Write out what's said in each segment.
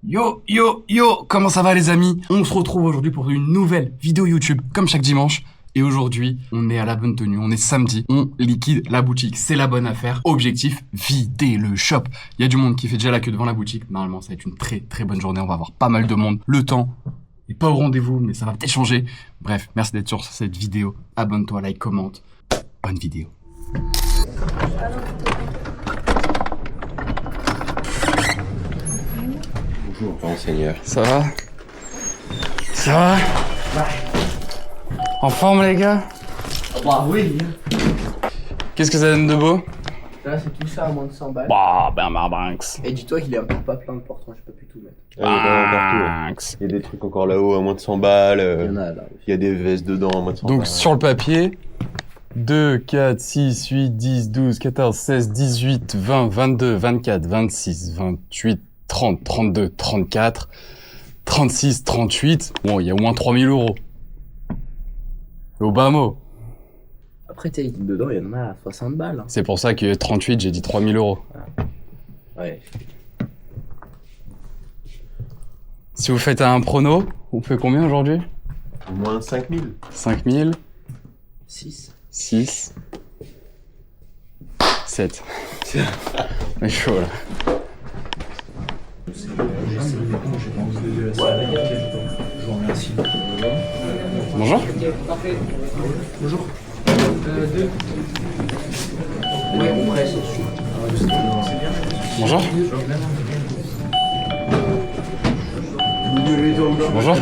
Yo, yo, yo, comment ça va les amis? On se retrouve aujourd'hui pour une nouvelle vidéo YouTube, comme chaque dimanche. Et aujourd'hui, on est à la bonne tenue, on est samedi, on liquide la boutique, c'est la bonne affaire. Objectif, vider le shop. Il y a du monde qui fait déjà la queue devant la boutique. Normalement, ça va être une très très bonne journée, on va avoir pas mal de monde. Le temps n'est pas au rendez-vous, mais ça va peut-être changer. Bref, merci d'être sur cette vidéo. Abonne-toi, like, commente. Bonne vidéo. Bonjour, grand seigneur. Ça va? Ça va? En forme les gars? Bah oui. Qu'est-ce que ça donne de beau? Là c'est tout ça à moins de 100 balles. Bah, Bernard Banks. Et dis-toi qu'il est encore pas plein de pourtant, j'ai pas pu tout mettre. Il y a partout. Il y a des trucs encore là-haut à moins de 100 balles. Il y en a là. Il y a des vestes dedans à moins de 100 balles. Donc sur le papier, 2, 4, 6, 8, 10, 12, 14, 16, 18, 20, 22, 24, 26, 28, 30, 32, 34, 36, 38. Bon, il y a au moins 3000 €. Au bas mot. Après t'es dedans, il y en a à 60 balles. Hein. C'est pour ça que 38, j'ai dit 3000 €. Ouais. Si vous faites un prono, on fait combien aujourd'hui? Au moins 5000. 5000, 6. 6, 7. C'est chaud là. Bonjour. Bonjour. Ouais, on presse dessus. Bonjour. Bonjour.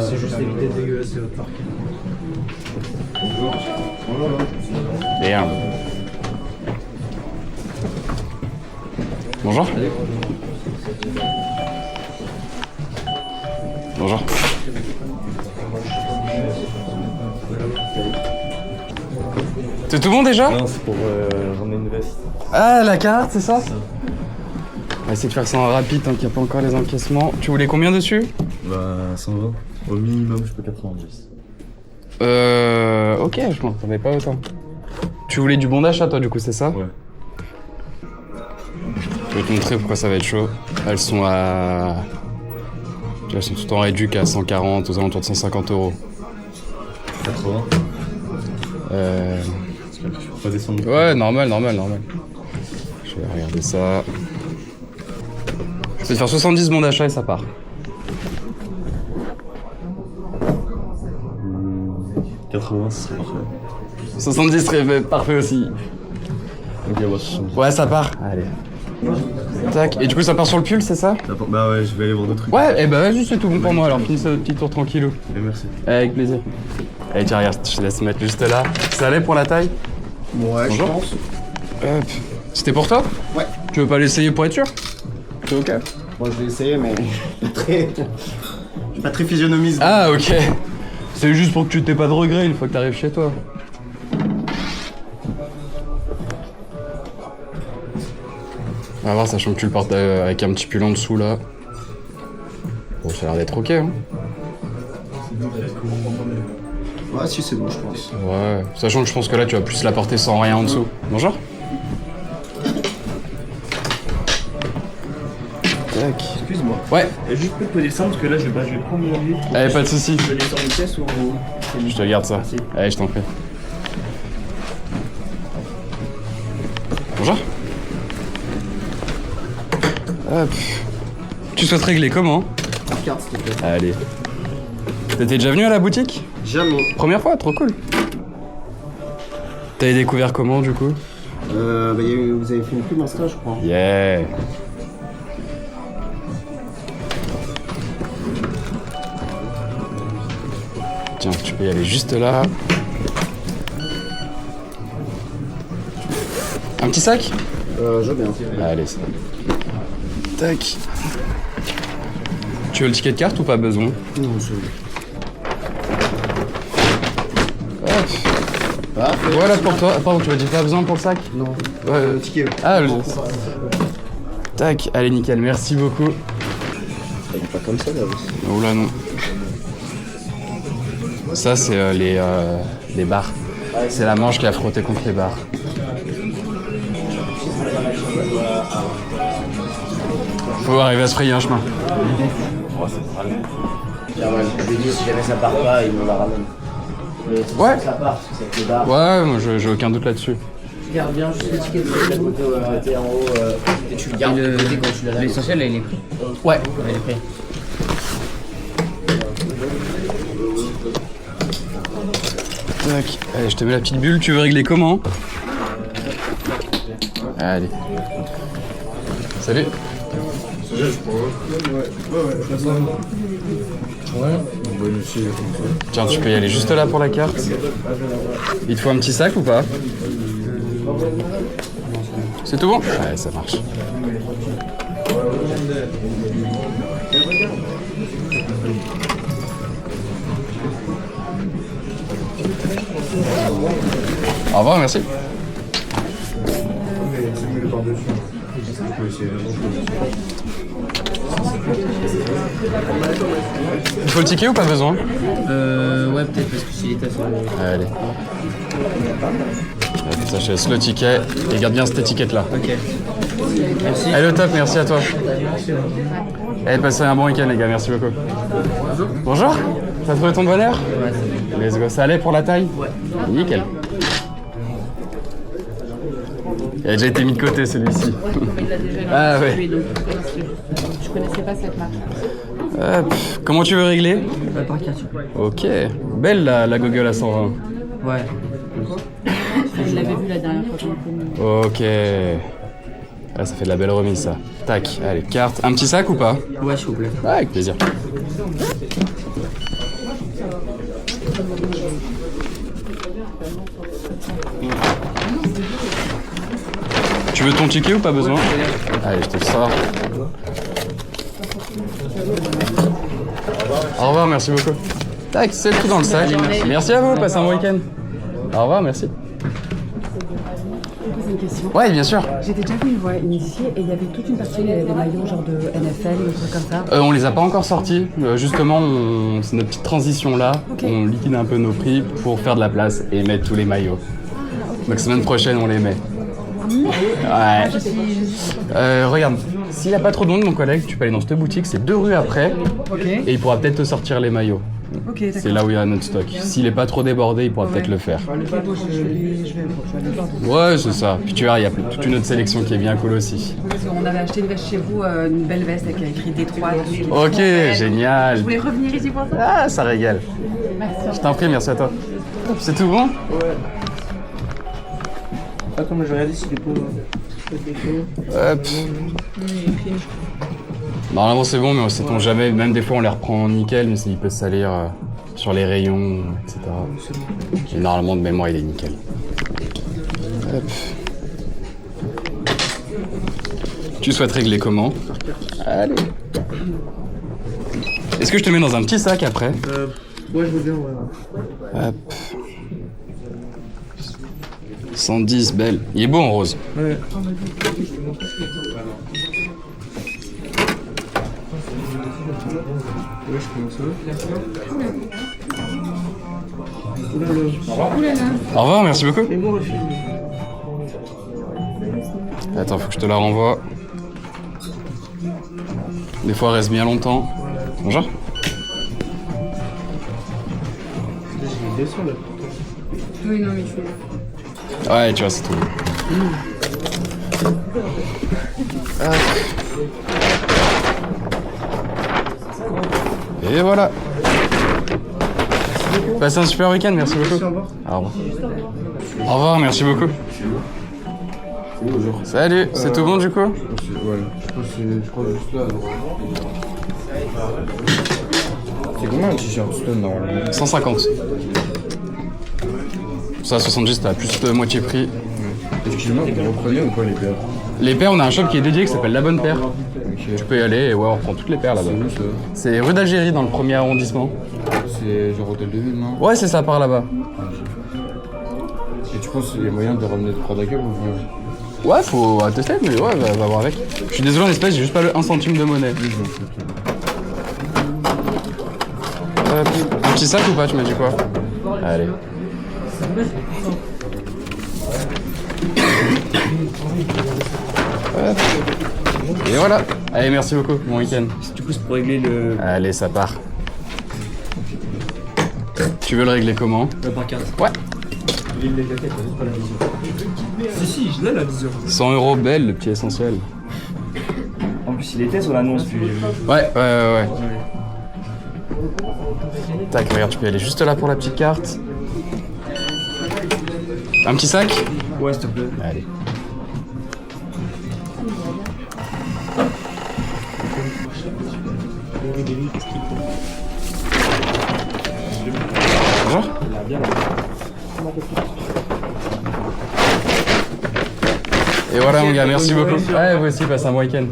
C'est juste éviter de dégueulasser votre parc. Merde. Bonjour. Bonjour. C'est tout bon déjà? Non, c'est pour j'en ai une veste. Ah, la carte, c'est ça? On va essayer de faire ça en rapide tant qu'il n'y a pas encore les encaissements. Tu voulais combien dessus? Bah 120. Au minimum, je peux 90. Ok, je m'en attendais pas autant. Tu voulais du bon d'achat toi du coup, c'est ça? Ouais. Je vais te montrer pourquoi ça va être chaud. Elles sont à... Elles sont tout en réduc à 140, aux alentours de 150 €. 80. Parce qu'après, je peux pas descendre. Ouais, normal. Je vais regarder ça. Je vais te faire 70 bons d'achat et ça part. 80, ce serait parfait. 70 serait parfait aussi. Ok, bah 70. Ouais, ça part. Allez. Tac. Et du coup, ça part sur le pull, c'est ça? Bah ouais, je vais aller voir d'autres trucs. Ouais, et bah vas-y, c'est tout bon pour moi. Alors, finis ce petit tour tranquillou. Et merci. Avec plaisir. Allez, tiens, regarde, je te laisse mettre juste là. Ça allait pour la taille? Ouais, Bonjour. je pense. Hop. C'était pour toi? Ouais. Tu veux pas l'essayer pour être sûr? C'est ok. Moi je vais essayer, mais je suis pas très physionomiste. Ah, ok. C'est juste pour que tu t'aies pas de regrets une fois que t'arrives chez toi. On va voir, sachant que tu le portes avec un petit pull en dessous là. Bon, ça a l'air d'être ok, hein. Ouais, si c'est bon, je pense. Ouais, sachant que je pense que là tu vas plus la porter sans rien en dessous. Bonjour. Tac. Excuse-moi. Ouais, Juste peux te poser ça parce que là je vais prendre mon lit. allez, pas de soucis. Je l'ai sur une pièce ou Je te garde ça. Merci. Allez, je t'en prie. Bonjour. Hop. Tu souhaites régler comment? Carte s'il te plaît. Allez. T'étais déjà venu à la boutique? Jamais. Première fois, trop cool. T'avais découvert comment du coup? Vous avez fait une pub Insta, je crois. Yeah. Tiens, tu peux y aller juste là. Un petit sac? Je veux bien. Allez, ça. Tac. Tu veux le ticket de carte ou pas besoin? Non, je veux. Hop. Parfait. Voilà pour toi. Pardon, tu m'as dit pas besoin pour le sac? Non. Ouais. Ticket. Ah, tac. Allez, nickel. Merci beaucoup. Il est pas comme ça là aussi. Oh là non. Ça, c'est les barres. C'est la manche qui a frotté contre les barres. Faut arriver à se frayer un chemin. Je lui dis si jamais ça part pas, il me la ramène. Mais c'est Ouais. sûr que ça part, parce que c'est avec les barres. Ouais, moi j'ai aucun doute là-dessus. Garde bien juste les tickets de la moto arrêté en haut et tu le gardes de côté quand tu l'as là. L'essentiel, là, il est pris. Ouais. Il est pris. Tac. Allez, je te mets la petite bulle. Tu veux régler comment? Allez. Salut. Tiens, tu peux y aller juste là pour la carte. Il te faut un petit sac ou pas? C'est tout bon? Ouais, ça marche. Au revoir, merci. Il faut le ticket ou pas besoin? Ouais, peut-être parce que s'il est à faire. Allez. Comme ça, je laisse le ticket et garde bien cette étiquette-là. Ok. Merci. Allez, au top, merci à toi. Allez, passez un bon week-end, les gars, merci beaucoup. Bonjour. T'as trouvé ton bonheur? Ouais. Let's go. Ça allait pour la taille? Ouais. Nickel. Il a déjà été mis de côté, celui-ci. Ah ouais. Donc, je connaissais pas cette marque. Comment tu veux régler? Par carte. Ok. Belle la Google à 120. Ouais. Je l'avais vu la dernière fois qu'on était. Ok. Ah, ça fait de la belle remise, ça. Tac, allez, carte. Un petit sac ou pas? Ouais, s'il vous plaît. Ouais, avec plaisir. Tu veux ton ticket ou pas besoin? Allez, je te le sors. Au revoir, merci beaucoup. Tac, c'est tout dans le sac. Merci à vous, passez un bon week-end. Au revoir, merci. Une question. Ouais, bien sûr. J'étais déjà venu une fois initiée et il y avait toute une partie, il y avait des maillots genre de NFL, des trucs comme ça. On les a pas encore sortis. Justement, c'est notre petite transition là. Ok. On liquide un peu nos prix pour faire de la place et mettre tous les maillots. Donc semaine prochaine, on les met. Ouais. Regarde, s'il n'y a pas trop de monde, mon collègue, tu peux aller dans cette boutique, c'est 2 rues après. Ok. Et il pourra peut-être te sortir les maillots. Ok, d'accord. C'est là où il y a notre stock. S'il est pas trop débordé, il pourra peut-être le faire. Je vais aller voir. Ouais, c'est ça. Puis tu vois, il y a toute une autre sélection qui est bien cool aussi. Parce qu'on avait acheté une veste chez vous, une belle veste avec écrit Détroit dessus. Ok, génial. Je voulais revenir ici pour ça. Ah, ça régale. Je t'en prie, merci à toi. C'est tout bon? Attends, mais je vais regarder s'il est pas. Hop. Normalement c'est bon, mais on sait-on jamais. Même des fois on les reprend nickel, mais il peut se salir sur les rayons, etc. Et normalement de mémoire il est nickel. Hop. Tu souhaites régler comment? Allez. Est-ce que je te mets dans un petit sac après? Ouais, je veux bien, ouais. Hop. 110, belle. Il est beau en rose. Ouais. Ouais, je commence là. Au revoir, merci beaucoup. Et moi, aussi. Attends, faut que je te la renvoie. Des fois, elle reste bien longtemps. Bonjour. J'ai des sons là. Oui, non, mais je suis. Ouais, tu vois, c'est tout. Hop. Et voilà. Passez un super week-end, merci beaucoup. Au revoir. Au revoir, merci beaucoup. Bonjour. Salut, c'est tout bon du coup? Ouais, je crois juste là. C'est combien un t-shirt Stone normalement? 150. Ça, 70, t'as plus de moitié prix. Excuse-moi, vous reprenez ou pas les paires? Les paires, on a un shop qui est dédié qui s'appelle La Bonne Paire. Tu peux y aller et ouais, on reprend toutes les paires là-bas. C'est où ça? C'est rue d'Algérie dans le 1er arrondissement. C'est genre hôtel de ville, non? Ouais, c'est ça, par là-bas. Et tu penses qu'il y a moyen de ramener le prix d'accueil ou Ouais, faut tester, mais ouais, va voir avec. Je suis désolé en espèces, j'ai juste pas le 1 centime de monnaie. Un petit sac ou pas, tu m'as dit quoi? Allez. Hop. Et voilà. Allez, merci beaucoup. Bon week-end. Du coup, c'est pour régler le. Allez, ça part. Tu veux le régler comment? Par carte. Ouais. Les claquettes, t'as juste pas la vision. Si, je l'ai la vision. 100 € belle, le petit essentiel. En plus, il était sur l'annonce, puis. Ouais. Tac, regarde, tu peux y aller juste là pour la petite carte. Un petit sac? Ouais, s'il te plaît. Allez. Bonjour. Et voilà mon gars, merci beaucoup. Ouais, vous aussi, passe un bon week-end.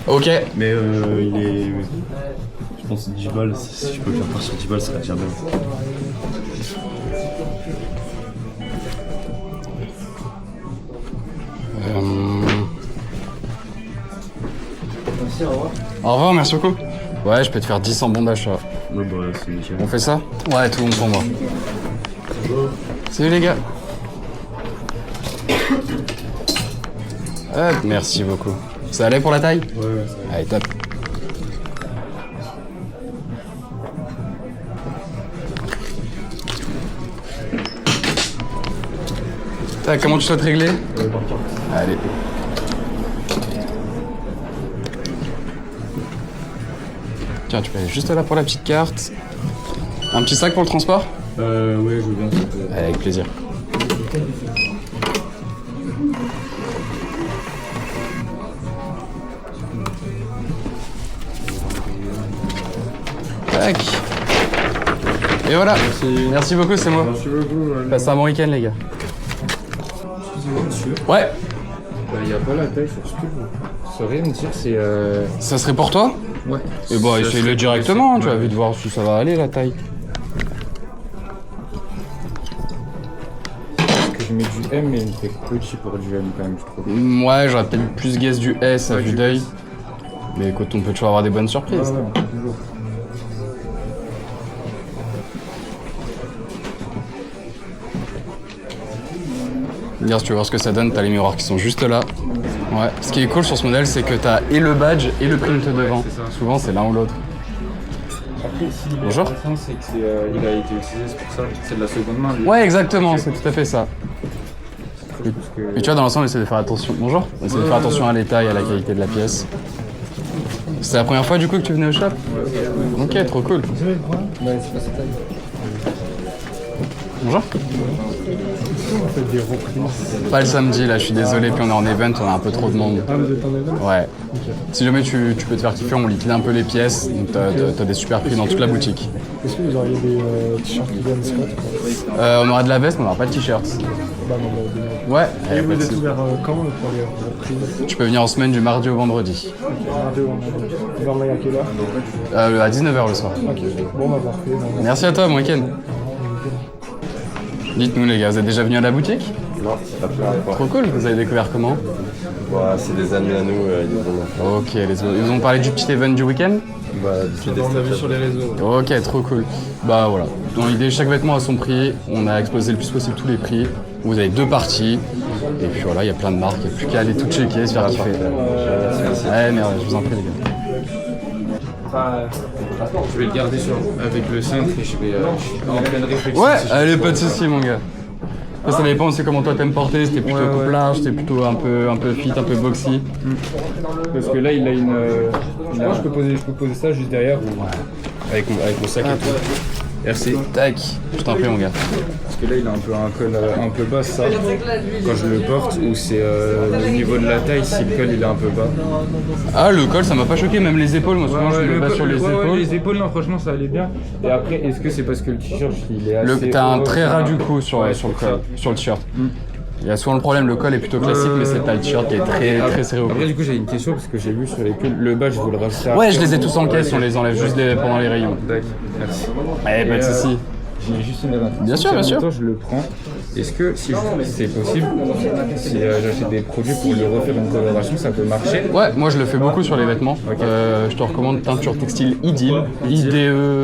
Ok. Mais il est. Je pense que 10 balles, si je peux le faire partir 10 balles, ça serait déjà bien. Merci, au revoir. Au revoir, merci beaucoup. Ouais, je peux te faire 10 en bon d'achat. Ouais, bah, c'est nickel. On fait ça? Ouais, tout bon pour moi. Salut les gars. Hop, merci beaucoup. Ça allait pour la taille? Ouais, ça va. Allez, top. Tac, comment tu souhaites régler? Allez. Tiens, tu peux aller juste là pour la petite carte. Un petit sac pour le transport? Ouais, je veux bien. Allez, avec plaisir. Tac. Et voilà. Merci beaucoup, c'est moi. Merci beaucoup. Passez un bon week-end, les gars. Excusez-moi, monsieur. Ouais. Il n'y a pas la taille sur ce truc. Vous sauriez me dire, c'est. Ça serait pour toi? Ouais. Et bah, essaye-le directement, tu vas vite voir si ça va aller, la taille. Parce que je mets du M, mais il me fait petit pour du M quand même, je trouve. Ouais, j'aurais peut-être plus guess du S à vue d'œil. Mais écoute, on peut toujours avoir des bonnes surprises. Toujours. Regarde, si tu veux voir ce que ça donne, t'as les miroirs qui sont juste là. Ouais. Ce qui est cool sur ce modèle, c'est que t'as et le badge et le print devant. Souvent, c'est l'un ou l'autre. Après, s'il est Bonjour. intéressant, c'est qu'il a été utilisé, c'est pour ça. C'est de la seconde main, lui. Ouais, exactement, c'est tout à fait ça. Parce que... Et tu vois, dans l'ensemble, on essaie de faire attention. Bonjour. On essaie de faire attention à l'état et à la qualité de la pièce. C'est la première fois du coup que tu venais au shop? Ok, trop cool. Ouais, c'est pas cette taille. Bonjour. Pas le samedi là, je suis désolé, puis on est en event, on a un peu trop de monde. Ah, vous êtes en event? Ouais. Si jamais tu peux te faire kiffer, on liquide un peu les pièces, donc t'as des super prix dans toute la boutique. Est-ce que vous auriez des t-shirts qui viennent Scott? On aura de la veste, mais on n'aura pas de t-shirt. Bah non, bah, Ouais. et pas vous de êtes souci. ouvert quand pour les prises? Tu peux venir en semaine du mardi au vendredi. Mardi ou vendredi? Vers à quelle heure? À 19h le soir. Ok, bon bah parfait. Bon, Merci à toi, bon week-end. Dites-nous les gars, vous êtes déjà venus à la boutique? Non, c'est la première fois. Trop cool, vous avez découvert comment? Voilà, c'est des amis à nous, ils nous ont Ok, ils vous ont parlé du petit event du week-end? on a vu sur les réseaux. Ok, trop cool. Bah voilà, dans l'idée, chaque vêtement a son prix, on a exposé le plus possible tous les prix. Vous avez deux parties, et puis voilà, il y a plein de marques, il n'y a plus qu'à aller tout checker, se faire kiffer. Ouais, mais je vous en prie les gars. Je vais le garder avec le cintre et je vais en pleine réflexion. Ouais, allez, pas de soucis mon gars. Après, ça dépend aussi comment toi t'aimes porter, c'était plutôt coupe large, c'était plutôt un peu fit, un peu boxy. Parce que là, il a une. Je peux poser ça juste derrière avec mon sac et tout. Merci. Tac, je t'en prie mon gars. Parce que là, il a un peu un col un peu bas, ça. Quand je le porte, ou c'est au niveau de la taille, si le col il est un peu bas. Ah, le col ça m'a pas choqué, même les épaules, moi souvent je me bats sur les épaules. Les épaules, non, franchement, ça allait bien. Et après, est-ce que c'est parce que le t-shirt il est assez. T'as un haut, très ça ras va du cou sur le col, sur le t-shirt. Il y a souvent le problème, le col est plutôt classique, mais c'est t'as le t-shirt qui est très serré au cou. Après, du coup, j'ai une question parce que j'ai vu sur les pulls, le bas, je vous le rajouter. Ouais, je les ai tous en caisse, on les enlève juste pendant les rayons. D'accord, merci. Ouais, pas de soucis. j'ai juste une erreur. Bien sûr, bien sûr. Je le prends. Est-ce que si c'est possible, si j'achète des produits pour le refaire une coloration, ça peut marcher? Ouais, moi je le fais beaucoup sur les vêtements. Je te recommande teinture textile Ideal, I-D-E-A-L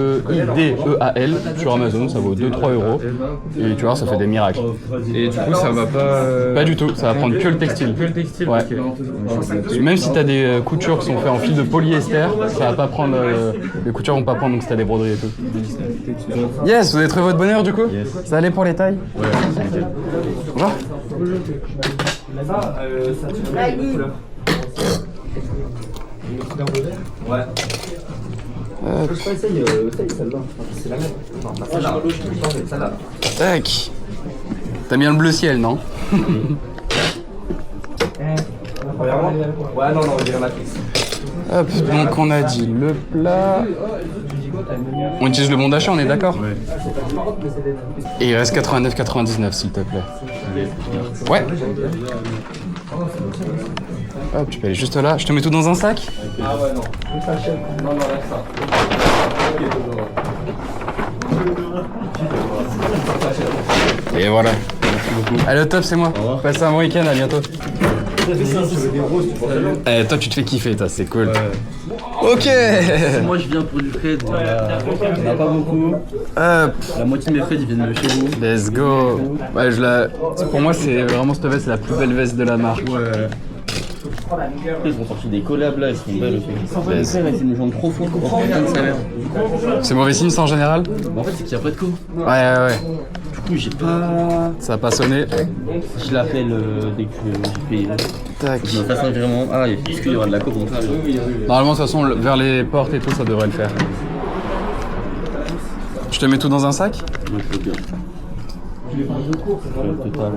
sur Amazon, ça vaut 2-3 euros. Et tu vois, ça fait des miracles. Et du coup, ça va pas. Pas du tout, ça va prendre que le textile. Que le textile. Ouais. Ok. Même si t'as des coutures qui sont faites en fil de polyester, ça va pas prendre. Les coutures vont pas prendre donc si t'as des broderies et tout. Yes, vous avez trouvé votre bonheur du coup? Ça allait pour les tailles? Ouais, c'est nickel. Au revoir. Tac. T'as bien le bleu ciel, non? Hop, donc on a dit le plat. On utilise le bon d'achat, on est d'accord? Ouais. Et il reste 89,99 s'il te plaît. Ouais. Hop, tu peux aller juste là. Je te mets tout dans un sac? Ah ouais, non. Non, non, laisse ça. Et voilà. Allez, au top, c'est moi. Passe un bon week-end, à bientôt. Eh, toi, tu te fais kiffer, toi, c'est cool. Ok. Moi, je viens pour du Fred. On a pas beaucoup. Hop, La moitié de mes Fred, ils viennent de chez vous. let's go. Ouais, pour moi, c'est vraiment cette veste, c'est la plus belle veste de la marque. Ouais. Après, ils ont sorti des collabs là, ils sont belles aussi. Yes. C'est une jambe trop fou. Putain de salaire. C'est mauvais signe, ça, en général? En fait, c'est qu'il n'y a pas de co. Ouais. Du coup, j'ai pas. Ça a pas sonné. Je l'appelle dès que j'ai payé. Tac. Je me fasse un virement. Ah, est-ce qu'il y aura de la co comme ça? Normalement, de toute façon, vers les portes et tout, ça devrait le faire. Je te mets tout dans un sac? Moi, je veux bien. Total.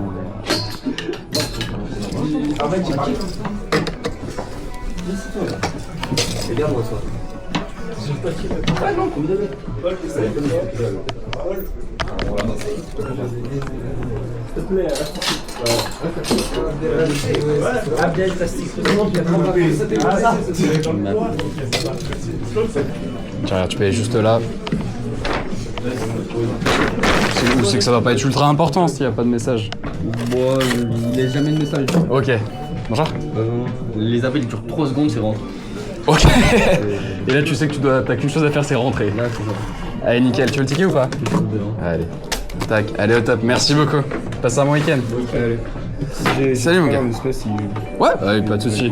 Tiens, regarde, tu peux aller juste là. C'est que ça va pas être ultra important s'il n'y a pas de message. Bon, il laisse jamais de message. Ok. Bonjour. Les appels ils durent 3 secondes, c'est rentré. Ok. Et là, tu sais que t'as qu'une chose à faire, c'est rentrer. Là, c'est ça. Allez, nickel. Tu veux le ticket ou pas? Allez. Tac. Allez, au top. Merci beaucoup. Passe un bon week-end. Allez. Salut, mon gars. Un espèce, Ouais. Allez, pas de soucis.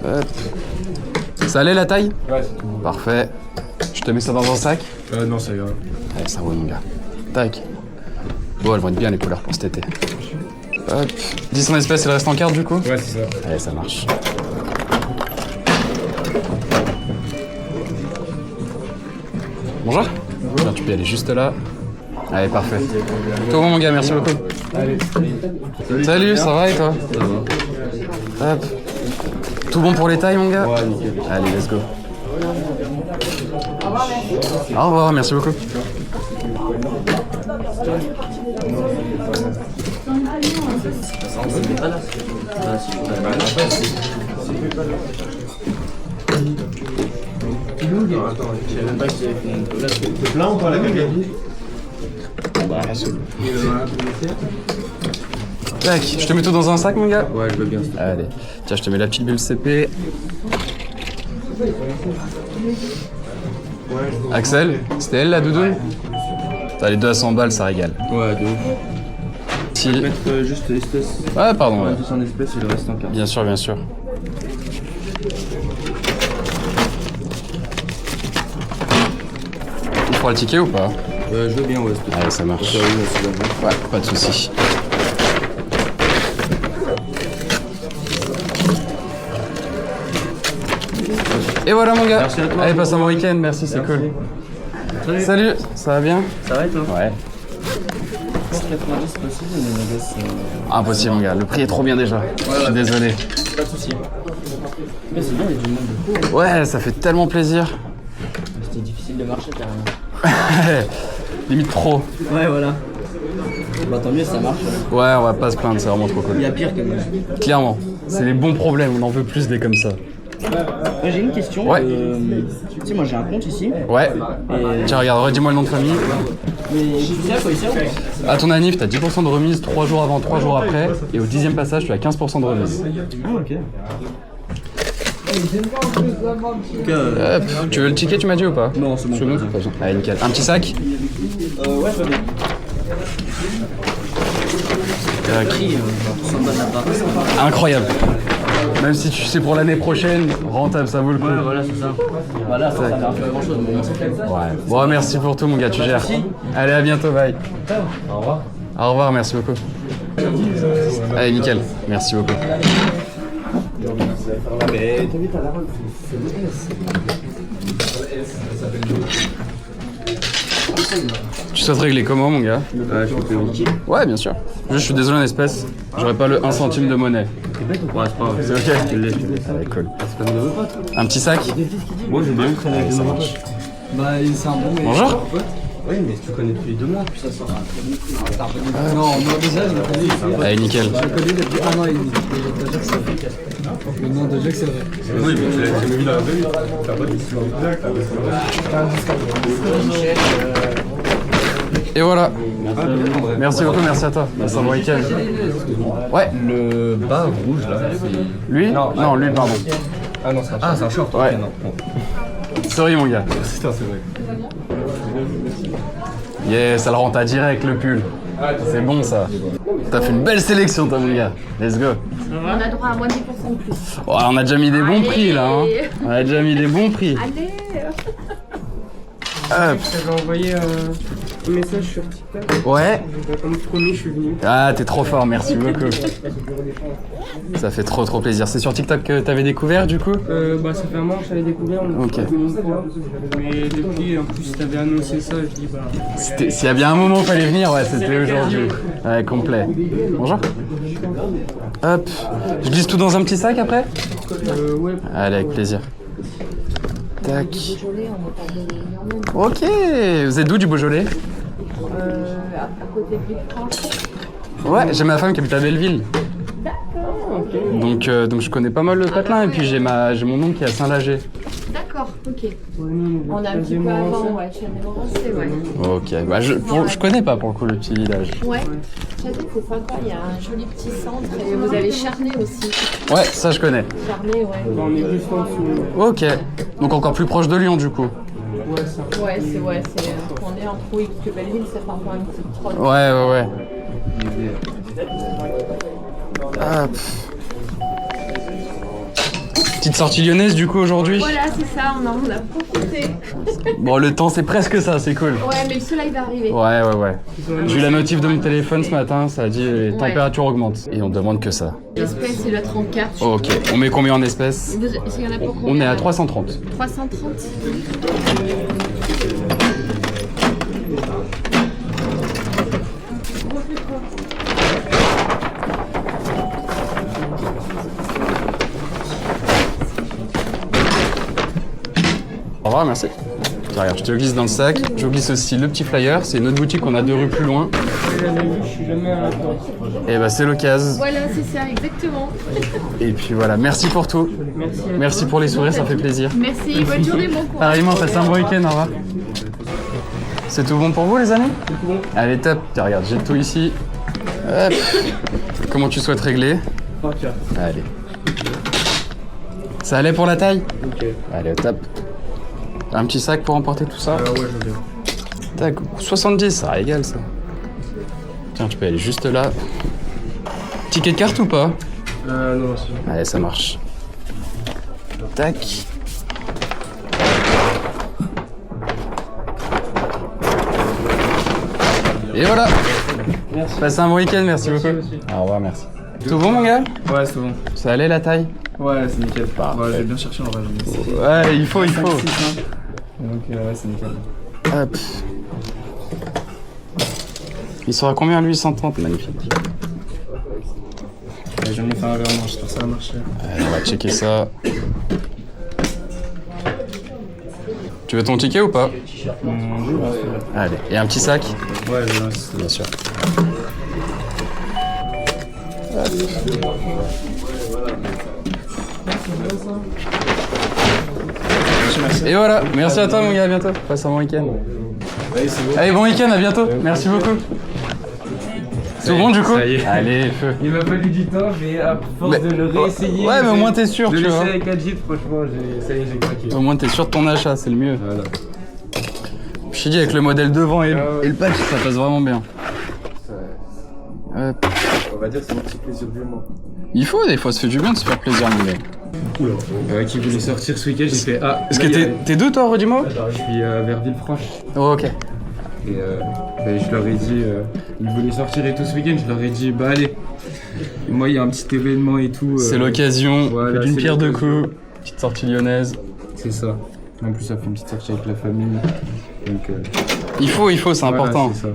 Hop. Ça allait la taille? Ouais, c'est tout. Parfait. Je te mets ça dans un sac. Non, c'est grave. Allez, ça roule, mon gars. Tac. Bon, elles vont être bien les couleurs pour cet été. Hop. 10 en espèces, il reste en carte du coup? Ouais, c'est ça. Allez, ça marche. Bonjour. Tiens, tu peux y aller juste là. Allez, parfait. Tout bon, mon gars, merci beaucoup. Allez. Salut, ça va et toi? Hop. Tout bon pour les tailles, mon gars? Ouais, nickel. Allez, let's go. Au revoir, merci beaucoup. Plein ou pas la gamme? Tac, je te mets tout dans un sac, mon gars? Ouais, je veux bien. Allez, tiens, je te mets la petite bulle CP. Axel, c'était elle la doudoune? T'as les deux à 100 balles, ça régale. Ouais, de ouf. Si. Mettre juste l'espèce. Ouais, pardon, ouais. 10 en espèces et le reste en carte. Bien sûr, bien sûr. On fera le ticket ou pas? Je veux bien, ouais. Allez, ça marche. Ouais, pas de soucis. Et voilà mon gars. Merci à toi. Allez, passe un bon week-end, merci, c'est cool. Salut, ça va bien? Ça va et toi? Ouais. 90 possible, mais les gars, c'est. Impossible mon gars, le prix est trop bien déjà. Je suis désolé. Pas de soucis. Mais c'est bien, il y a du monde de fou. Ouais, ça fait tellement plaisir. C'était difficile de marcher carrément. Limite pro. Ouais, voilà. Bah tant mieux, ça marche. Ouais, on va pas se plaindre, c'est vraiment trop Il cool. y a pire quand même. Clairement, c'est les bons problèmes, on en veut plus des comme ça. J'ai une question. Ouais. Tu sais, moi j'ai un compte ici. Ouais. Tiens, regarde, redis-moi le nom de famille. Mais tu sais à quoi il sert ou pas? À ton anniv, t'as 10% de remise 3 jours avant, 3 jours après. Et au 10e passage, tu as 15% de remise. Ah, ok. Tu veux le ticket, tu m'as dit ou pas? Non, c'est bon. Allez, nickel. Un petit sac? Ouais, pas bien. Incroyable. Même si tu sais pour l'année prochaine, rentable, ça vaut le coup. Ouais, voilà, c'est ça. Voilà, ça n'a pas grand chose, mais bon, c'est comme ça. Ouais. Bon, merci pour tout, mon gars, tu gères. Allez, à bientôt, bye. Au revoir. Au revoir, merci beaucoup. Allez, nickel. Merci beaucoup. Tu souhaites régler comment, mon gars? Ouais, bien sûr. Juste, je suis désolé en espèces. J'aurais pas le 1 centime de monnaie. Ouais, c'est pas grave. C'est ok? Allez, cool. Un petit sac? Moi, j'ai bien traîné avec Ça moi. marche. Bah, c'est un bon. Bonjour. Oui, mais tu connais depuis 2 mois. Non, moi déjà, je le connais. Allez, nickel. Je le connais depuis 1 an et demi. Déjà que c'est vrai. Non, déjà que c'est vrai. Oui, mais tu l'as vu dans la veille. T'as pas dit Et voilà. Merci beaucoup, merci à toi. Passe un bon week-end. Ouais. Le bas rouge là, Lui? Non, lui, pardon. Ah non, c'est un short. Ah, c'est un short. Ouais. Ok, non. Bon. Sorry, mon gars. Putain, c'est vrai. Yeah, ça le rend à direct, le pull. C'est bon, ça. T'as fait une belle sélection, toi, mon gars. Let's go. On a droit à moins 10% de plus. Oh, on a déjà mis des bons prix, là. Hein. On a déjà mis des bons prix. Allez. Hop. J'avais envoyé un message sur TikTok. Ouais. Comme promis, je suis venu. Ah, t'es trop fort, merci beaucoup. Ça fait trop plaisir. C'est sur TikTok que t'avais découvert, du coup? Bah, ça fait un mois que je t'avais découvert. Ok. Mais depuis, en plus, t'avais annoncé ça, je dis bah. S'il y a bien un moment où il fallait venir, ouais, c'était aujourd'hui. Ouais, complet. Bonjour. Hop. Je glisse tout dans un petit sac après? Ouais. Allez, avec plaisir. Tac. Ok. Vous êtes d'où, du Beaujolais? À côté de Villefranche. Ouais, j'ai ma femme qui habite à Belleville. Donc je connais pas mal le patelin et puis j'ai mon oncle qui est à Saint-Lager. D'accord, ok. On a un petit peu avant, ouais, chez ouais. Ok, bah je connais pas pour le coup le petit village. Ouais, Châtelet c'est sympa, il y a un joli petit centre et vous avez Charnay aussi. Ouais, ça je connais. Charnay, ouais. On est juste en dessous. Ok, donc encore plus proche de Lyon du coup. Ouais, ça. Ouais, c'est on est entre oui, parce que Belleville c'est parfois un petit troll. Ouais. Hop. Petite sortie lyonnaise du coup aujourd'hui. Voilà, c'est ça, on en a profité. Bon, le temps c'est presque ça, c'est cool. Ouais, mais le soleil va arriver. Ouais. J'ai eu la notif de mon téléphone ce matin, ça a dit les températures augmentent. Et on demande que ça. L'espèce c'est le 34. Ok, on met combien en espèces? Il y en a pour combien? On est à 330. 330. Au revoir, merci. Tiens, regarde, je te le glisse dans le sac. Je vous glisse aussi le petit flyer. C'est une autre boutique qu'on a 2 rues plus loin. Je suis jamais à la porte. Et bah c'est l'occasion. Voilà, c'est ça, exactement. Et puis voilà, merci pour tout. Merci pour les sourires, ça fait plaisir. Merci, bonne journée, bon courage. Pareillement, passez un bon week-end, au revoir. C'est tout bon pour vous les amis? C'est bon. Allez, top. Tiens, regarde, j'ai tout ici. Hop. Comment tu souhaites régler? Allez. Ça allait pour la taille? Ok. Allez, au top. Un petit sac pour emporter tout ça? Ouais, je veux bien. Tac, 70, ça régale ça. Tiens, tu peux aller juste là. Ticket de carte ou pas? Non, c'est bon. Allez, ça marche. Tac. Et voilà. Merci. Passez un bon week-end, merci beaucoup. Au revoir, merci. Tout bon mon gars? Ouais, c'est bon. Ça allait la taille? Ouais, c'est nickel. Parfait. Ouais, j'ai bien cherché en vrai. Ouais, il faut. Donc, ouais, c'est nickel. Hop. Il sera combien lui? 130, magnifique. J'en ai fait un verre, j'espère que ça va marcher. Allez, on va checker ça. Tu veux ton ticket ou pas? Allez, et un petit sac? Ouais, bien sûr. Et voilà, merci à toi mon gars, à bientôt. Passe un bon week-end. Allez, bon week-end, à bientôt. Merci beaucoup. Tout bon du coup? Ça y est. Allez, feu. Il m'a fallu du temps, mais à force de le réessayer. Ouais, mais au moins t'es sûr, de tu vois. laisser avec 4 gifs, franchement, ça y est, j'ai craqué. Au moins t'es sûr de ton achat, c'est le mieux. Voilà. Je t'ai dit, avec le modèle devant et le patch, ça passe vraiment bien. On va dire que c'est un petit plaisir du moment. Il faut, des fois, ça fait du bien de se faire plaisir, mon gars. Qui voulait sortir ce week-end, j'ai fait ah. Est-ce que t'es d'où toi, redis-moi? Je suis vers Villefranche. Oh, ok. Et je leur ai dit, ils voulaient sortir et tout ce week-end, je leur ai dit, bah allez. Et moi, il y a un petit événement et tout. C'est l'occasion, voilà, d'une c'est pierre deux l'occasion. coups, petite sortie lyonnaise. C'est ça. En plus, ça fait une petite sortie avec la famille. Donc, Il faut, c'est voilà, important. c'est ça.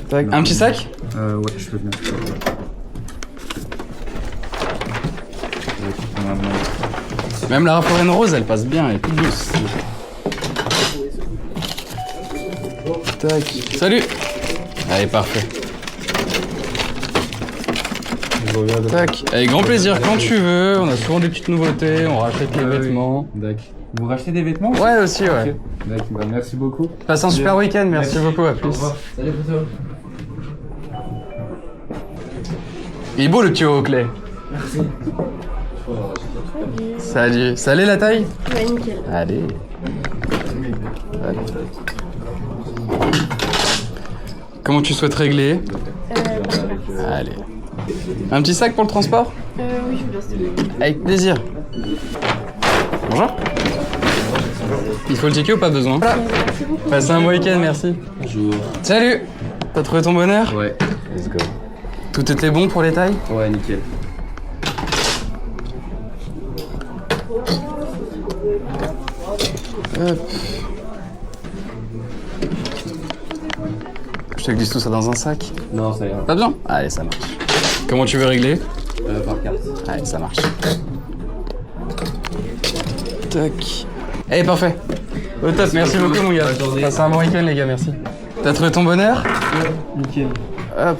Tac. Un petit sac? Ouais, je veux bien. Même la Raffarin rose, elle passe bien, elle est toute douce. Tac. Salut. Allez, parfait. Tac. Avec grand plaisir, quand tu veux. On a souvent des petites nouveautés, on rachète les vêtements. D'accord. Vous rachetez des vêtements? Ouais, aussi, ouais. D'accord, bah, merci beaucoup. Passe un super week-end, merci beaucoup, à plus. Salut, photo. Il est beau le petit Oakley. Merci. Salut. Ça allait la taille? Ouais, nickel. Allez. Comment tu souhaites régler? Allez. Un petit sac pour le transport? Oui, je veux bien, s'il te plaît. Avec plaisir. Bonjour. Il faut le checker ou pas besoin? Voilà. Passez un bon week-end, merci. Bonjour. Salut. T'as trouvé ton bonheur? Ouais, let's go. Tout était bon pour les tailles? Ouais, nickel. Hop. Je te glisse tout ça dans un sac? Non, ça ira. Pas besoin? Allez, ça marche. Comment tu veux régler? Par carte. Allez, ça marche. Tac. Allez, parfait. Au top, merci beaucoup mon gars. Passez un bon week-end les gars, merci. T'as trouvé ton bonheur? Nickel. Hop.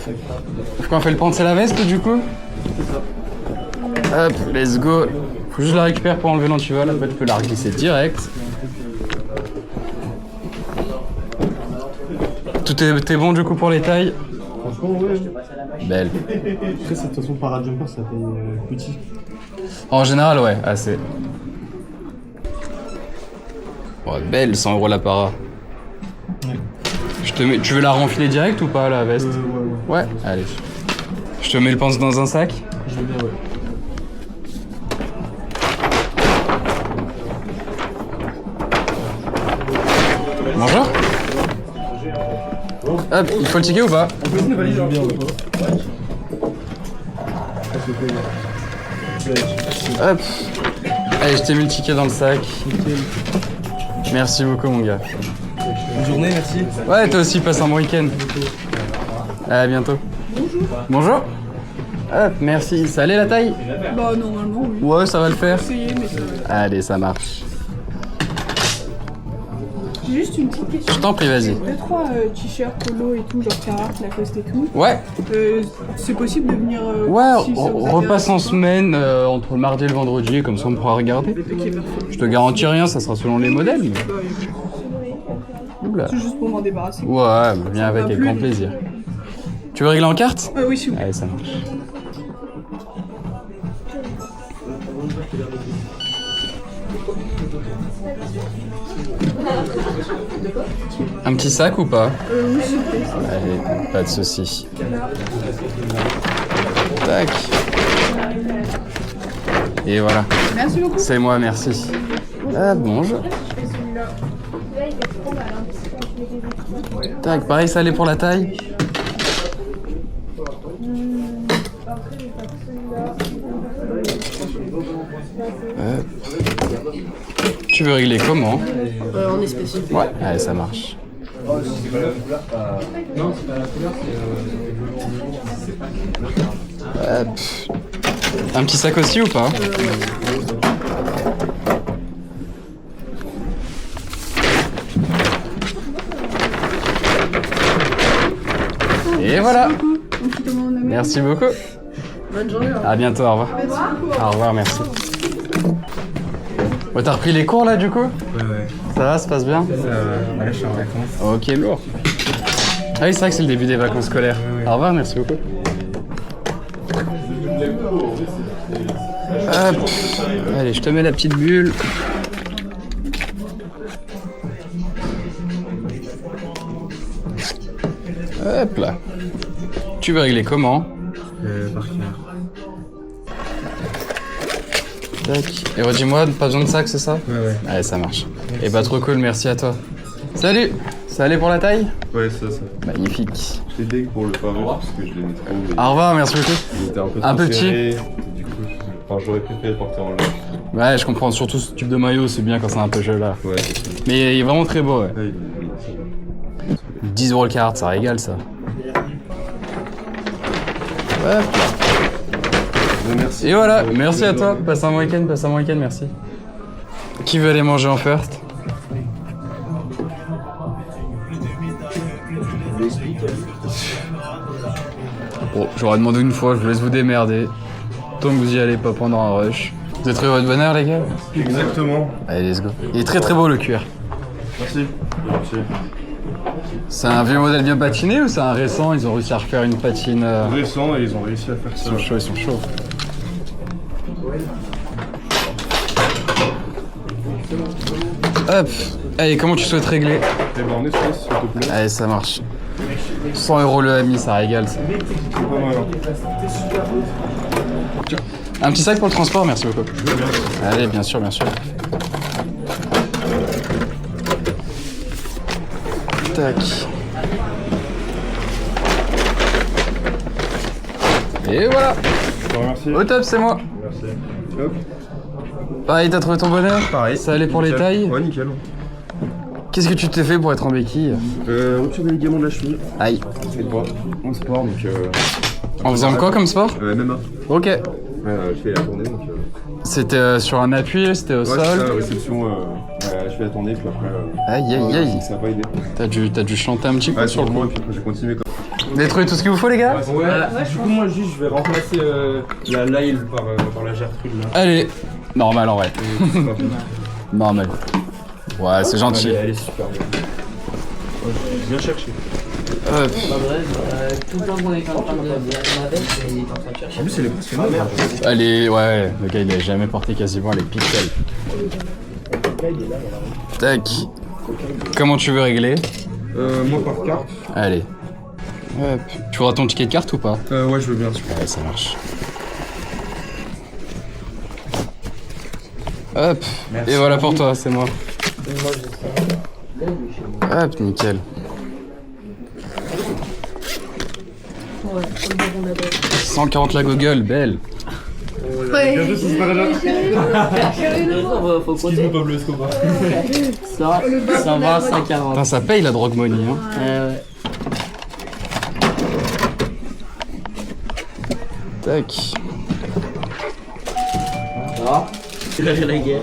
Pourquoi on fait le pente, c'est la veste du coup? Hop, let's go. Faut juste la récupérer pour enlever l'antivol, après tu peux la reglisser direct. Tout est bon du coup pour les tailles? Franchement, ouais. Belle. Après, de toute façon, Parajumper, ça paye petit. En général, ouais, assez. Oh, belle, 100 € la para. Ouais. Je te mets... Tu veux la renfiler direct ou pas la veste? Ouais. Allez. Je te mets le pense dans un sac? Je veux bien, ouais. Bonjour. Hop, il faut le ticket ou pas? Hop. Allez, je t'ai mis le ticket dans le sac. Merci beaucoup mon gars. Bonne journée, merci. Ouais, toi aussi, passe un bon week-end. À bientôt. Bonjour. Bonjour. Hop, merci. Ça allait la taille? Bah, normalement, oui. Ouais, ça va le faire. Essayez, mais ça... Allez, ça marche. J'ai juste une petite question. Je t'en prie, vas-y. 2-3 t-shirts, polo et tout, genre Carhartt, Lacoste et tout. Ouais. C'est possible de venir... Ouais, si ça vous repasse en intéresse. semaine entre le mardi et le vendredi, comme ça on pourra regarder. Ok, parfait. Je te garantis rien, ça sera selon les modèles. mais- Bah, Oula. c'est juste pour m'en débarrasser. Ouais, viens avec grand plaisir. Tu veux régler en carte? Oui, s'il vous plaît. Allez, ça marche. Un petit sac ou pas? Oui, s'il vous plaît. Allez, pas de soucis. Tac. Et voilà. Merci beaucoup. C'est moi, merci. Ah, bonjour. Tac, pareil, ça allait pour la taille? Hop. Tu veux régler comment? En espèces. Ouais, allez, ça marche. Hop. Un petit sac aussi ou pas? Et voilà. Merci beaucoup. Bonne journée. À bientôt, au revoir. Au revoir, merci. Ouais, t'as repris les cours là du coup? Ouais. Ça va, ça se passe bien? Ça va, là je suis en vacances. Ok, lourd. Ah oui, c'est vrai que c'est le début des vacances scolaires. Au revoir, merci beaucoup. Hop. Allez, je te mets la petite bulle. Hop là. Tu veux régler comment? Par cœur. Tac. Et redis-moi, pas besoin de sac, c'est ça? Ouais. Allez, ça marche. Et bah trop cool, merci à toi. Salut. Ça allait pour la taille? Ouais, ça. Magnifique. J'étais deg pour le pavé parce que je l'aimais trop. Mais Au revoir, merci beaucoup. il était Un peu trop petit. serré. Du coup, j'aurais préféré porter en long. Ouais, je comprends. Surtout ce type de maillot, c'est bien quand c'est un peu jeu là. Ouais, c'est ça. Mais il est vraiment très beau, ouais. Ouais, 10 € le carte, ça régale ça. Hop. Merci. Et voilà, merci à toi. Passe un bon week-end, merci. Qui veut aller manger en first? Bon, j'aurais demandé une fois, je vous laisse vous démerder. Tant que vous y allez pas pendant un rush. Vous êtes heureux de bonheur, les gars? Exactement. Allez, let's go. Il est très très beau le cuir. Merci. C'est un vieux modèle bien patiné ou c'est un récent? Ils ont réussi à refaire une patine. Récent et ils ont réussi à faire ça. Ils sont chauds. Hop. Allez, comment tu souhaites régler? Eh ben, en espèces, s'il te plaît. Allez, ça marche. 100 € le ami, ça régale ça. C'est pas mal. Un petit sac pour le transport, merci beaucoup. Allez, bien sûr. Tac. Et voilà. Je te remercie. Au top, c'est moi. Merci. Hop. Pareil, t'as trouvé ton bonheur? Pareil. Ça allait pour les Nickel. tailles? Ouais, nickel. Qu'est-ce que tu t'es fait pour être en béquille? Rupture des ligaments de la cheville. Aïe. C'est pas en sport, donc En faisant quoi comme sport? MMA. Ok. Je fais la tournée, donc C'était sur un appui, c'était au ouais, sol? c'est ça, la réception, je fais la tournée, puis après... Aïe. Ça n'a pas aidé. T'as dû chanter un petit peu Ouais, sur le coup, coup. et puis après, j'ai continué comme Vous avez trouvé tout ce qu'il vous faut, les gars? Ouais, du coup moi juste je vais remplacer la Lyle par la Gertrude là. Allez. Normal en vrai. Normal. Ouais, c'est gentil. Elle est super bien. Bien cherché. Hop. Tout le temps qu'on est en train de la avec, il est en train de chercher. En plus elle est presque neuve. Allez, ouais, le gars il a jamais porté quasiment les pixels. Tac. Comment tu veux régler? Moi par carte. Allez. Hop. Tu voudras ton ticket de carte ou pas? Ouais je veux bien. Ouais, ça marche. Hop. Merci. Et voilà pour toi, c'est moi. Hop, nickel. Ouais, faut le bon d'abord. 140 la Google, belle. Ouais. Faut compter. Pablo Escobar. 120, 140. Putain, ça paye la drogue money, hein. Ouais. Tac. La guerre.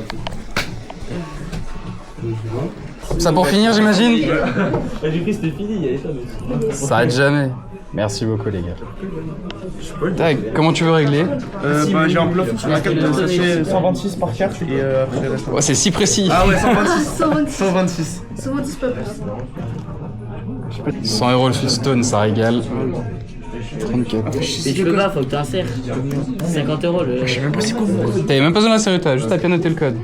Ça pour finir, j'imagine? J'ai cru que c'était fini, il y avait ça. Ça arrête jamais. Merci beaucoup, les gars. Tac, comment tu veux régler? j'ai un plafond sur la carte de sachet 126 par carte et après reste. Ouais, c'est si précis. Ah ouais, 126. 126. 126. 126 pas plus. 100 € le Sweetstone, ça régale. 34. Mais tu peux pas, faut que t'insères. 50 € le. Je sais même pas c'est quoi mon code. T'avais même pas besoin de la série, t'as juste à bien noter le code.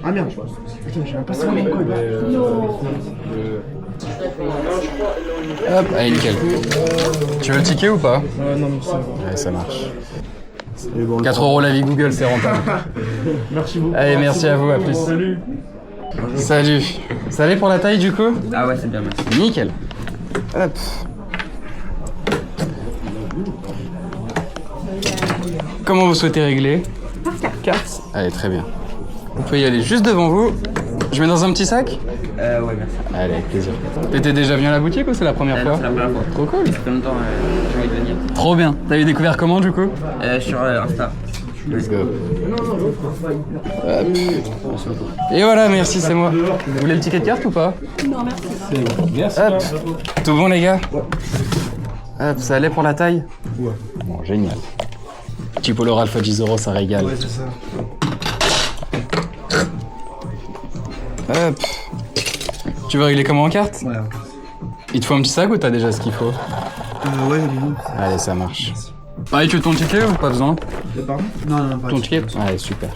Ah merde. Putain, j'ai même pas c'est quoi mon code. Hop, allez, nickel. Tu veux le ticket ou pas? Non, mais ça va. Ouais, ça marche. 4 € la vie Google, c'est rentable. Merci beaucoup. Allez, merci à vous, à plus. Salut. Salut. Ça allait pour la taille du coup? Ah ouais, c'est bien, merci. Nickel. Hop. Comment vous souhaitez régler? Par carte. Allez, très bien. Vous pouvez y aller juste devant vous. Je mets dans un petit sac? Ouais, merci. Allez, avec plaisir. T'étais déjà venu à la boutique ou c'est la première fois? C'est la première fois. Trop cool. Ça fait longtemps j'ai envie de venir. Trop bien. T'avais découvert comment du coup? Sur Insta. Let's go. Hop. Et voilà, merci, c'est moi. Vous voulez le ticket de carte ou pas? Non, merci. Merci. Hop. Tout bon les gars? Hop, ça allait pour la taille? Ouais. Bon, génial. Petit polo Ralph à 10 €, ça régale. Ouais, c'est ça. Hop. Tu veux régler comment en carte? Ouais. Il te faut un petit sac ou t'as déjà ce qu'il faut? Ouais, j'en ai Allez, ça marche. Pareil, tu veux ton ticket ou pas besoin? Pardon? Non, pas Ton ticket? Allez, super.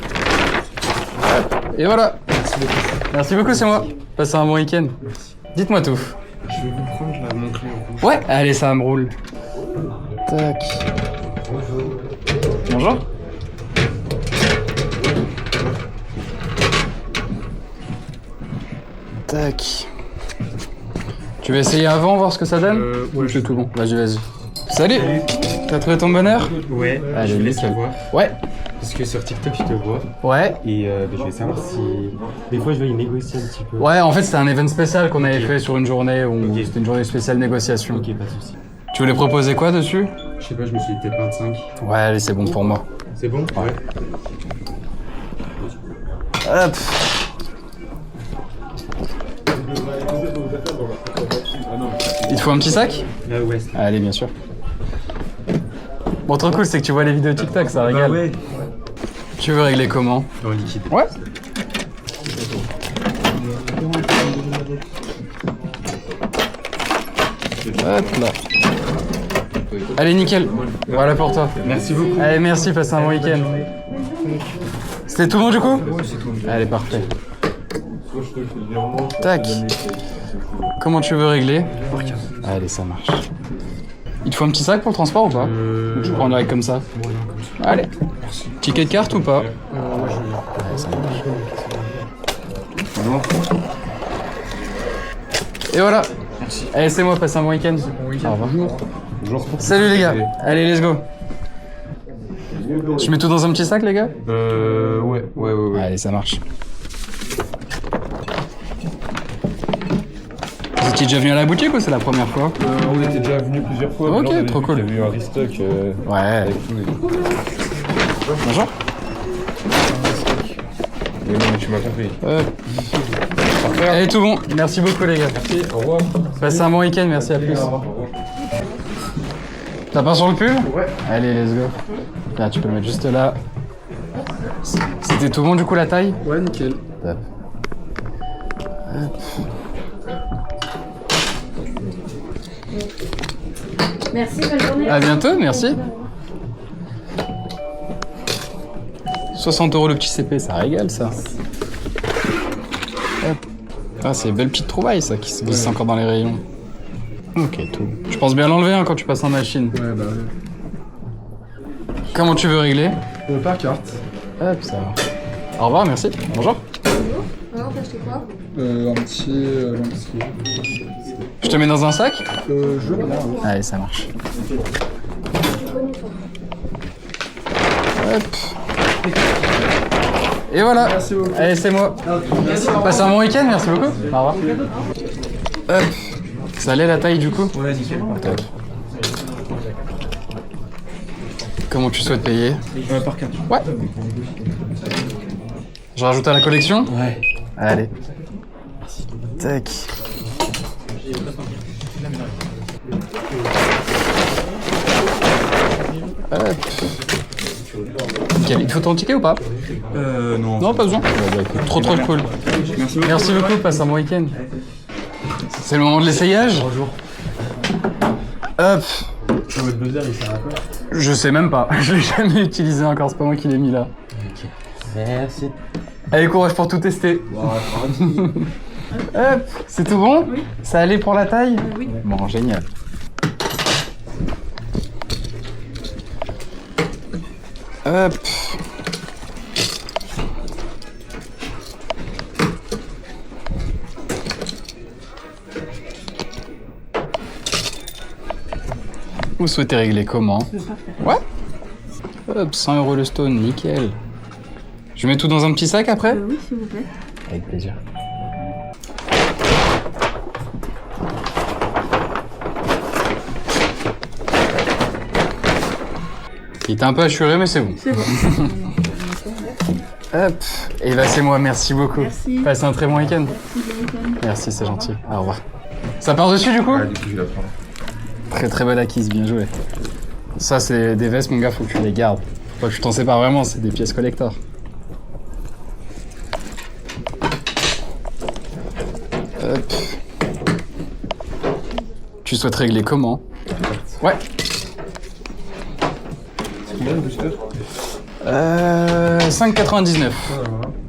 Et voilà. Merci beaucoup. Merci beaucoup, c'est moi. Passez un bon week-end. Dites-moi tout. Je vais vous prendre, je vais montrer en plus. Ouais, allez, ça me roule. Tac. Bonjour. Tac. Tu veux essayer avant, voir ce que ça donne? Ouais, c'est tout bon. Vas-y. Salut. T'as trouvé ton bonheur? Ouais, Allez, je laisse nickel. voir. Ouais. Parce que sur TikTok, je te vois. Ouais. Et je vais savoir si. Des fois, je vais y négocier un petit peu. Ouais, en fait, c'était un event spécial qu'on avait fait sur une journée où Ok. c'était une journée spéciale négociation. Ok, pas de soucis. Tu voulais proposer quoi dessus? Je sais pas, je me suis dit peut-être 25. Ouais, allez, c'est bon pour moi. C'est bon? Ouais. Hop. Il te faut un petit sac? Ouais. Allez, bien sûr. Bon, trop cool, c'est que tu vois les vidéos TikTok, ça régale. Ouais. Tu veux régler comment? En liquide. Ouais. Hop là. Allez, nickel. Voilà pour toi. Merci beaucoup. Allez, merci, passe un bon week-end. C'était tout bon du coup? Allez, parfait. Tac. Comment tu veux régler? Allez, ça marche. Il te faut un petit sac pour le transport ou pas? Ou tu prends direct comme ça? Allez. Ticket de carte ou pas? Allez, ça marche. Et voilà. Allez, c'est moi, passe un bon week-end. Au revoir. Salut les gars. Allez, let's go. Je mets tout dans un petit sac, les gars? Ouais. Allez, ça marche. Vous étiez déjà venu à la boutique ou c'est la première fois? On était déjà venu plusieurs fois. Ok, trop cool. Il y a eu un restock. Ouais. Avec tout. Bonjour. Mais non, mais tu m'as compris. Allez, tout bon. Merci beaucoup, les gars. Merci, au revoir. Passez un bon week-end, merci, à plus. T'as pas sur le pull? Ouais. Allez, let's go. Là, tu peux le mettre juste là. C'était tout bon, du coup, la taille? Ouais, nickel. Top. Hop. Merci, bonne journée. À bientôt, merci. 60 € le petit CP, ça régale, ça. Hop. Ah, c'est une belle petite trouvaille, ça, qui se glisse encore dans les rayons. Ok, tout. Je pense bien l'enlever quand tu passes en machine. Ouais, bah ouais. Comment tu veux régler? Par carte. Hop, ça va. Au revoir, merci. Bonjour. Alors, t'as acheté quoi? Un petit... Je te mets dans un sac? je veux bien. Allez, ça marche. Hop. Et voilà. Allez, c'est moi. Passez un bon week-end, merci beaucoup. Au revoir. Hop. Ça allait la taille du coup? Ouais, nickel. Top. Comment tu souhaites payer? Par carte. Ouais. Je rajoute à la collection? Ouais. Allez. Tac. Hop. Nickel. Il te faut ton ticket ou pas? Non. Non, pas besoin. Trop cool. Merci beaucoup, passe un bon week-end. C'est le moment de l'essayage. Bonjour. Hop. Votre buzzer, il sert à quoi? Je sais même pas. Je l'ai jamais utilisé encore, c'est pas moi qui l'ai mis là. Ok. Merci. Allez, courage pour tout tester. Hop, c'est tout bon? Oui. Ça allait pour la taille? Oui. Bon, génial. Hop. Vous souhaitez régler comment? Ouais. Hop, 100 € le stone, nickel. Je mets tout dans un petit sac après? Oui, s'il vous plaît. Avec plaisir. Il était un peu assuré, mais c'est bon. C'est bon. Hop. Et bah c'est moi, merci beaucoup. Merci. Passez un très bon week-end. Merci, c'est gentil. Au revoir. Ça part dessus du coup? Ouais, du coup, je vais la prendre. Très bonne acquise, bien joué. Ça c'est des vestes mon gars, faut que tu les gardes. Faut que je t'en sépare vraiment, c'est des pièces collector. Hop. Tu souhaites régler comment? Ouais. C'est combien le booster 5,99.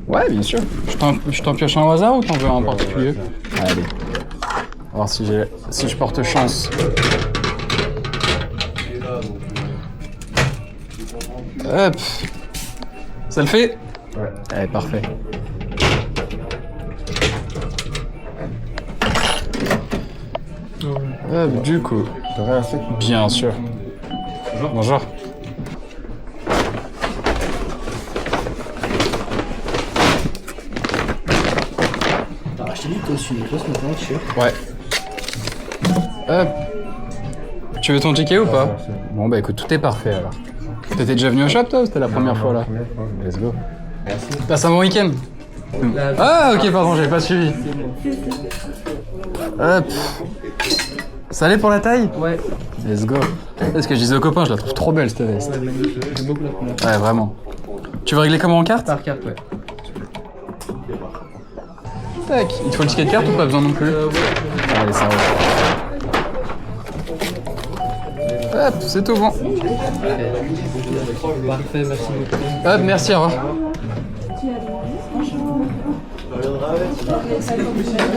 Ouais, bien sûr. Je t'en pioche un au hasard ou t'en veux un en particulier? Allez. On va voir si je porte chance. Hop. Ça le fait? Ouais. Allez, parfait. Hop, du coup. T'aurais un sec? Bien sûr. Bonjour. Bonjour. T'as acheté du toi ce matin, t-shirt? Ouais. Hop. Tu veux ton ticket ou pas? Bon bah écoute, tout est parfait alors. T'étais déjà venu au shop toi ou c'était la première fois là? Let's go. Merci. Passe un bon week-end. Ah ok pardon, j'avais pas suivi. Hop. Ça allait pour la taille? Ouais. Let's go. C'est ce que je disais aux copains, je la trouve trop belle cette veste. J'aime beaucoup la couleur. Ouais vraiment. Tu veux régler comment en carte? Par carte, ouais. Tac. Il te faut le ticket de carte ou pas besoin non plus? Allez, ça roule. Hop, c'est tout bon. Parfait, merci beaucoup. Hop, merci, au revoir.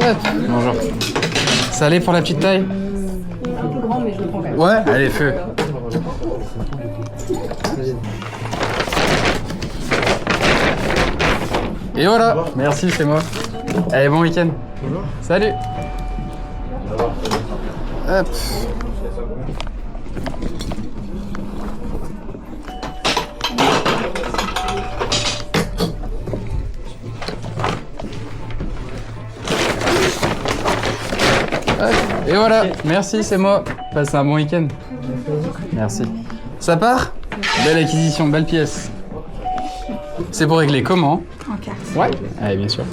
Hop, bonjour. Ça allait pour la petite taille? Un peu grand, mais je le prends quand même. Ouais, allez, feu. Et voilà, merci, c'est moi. Allez, bon week-end. Salut. Hop. Et voilà, merci, c'est moi. Passez un bon week-end. Merci. Ça part? Belle acquisition, belle pièce. C'est pour régler comment? En carte. Ouais. Allez, bien sûr.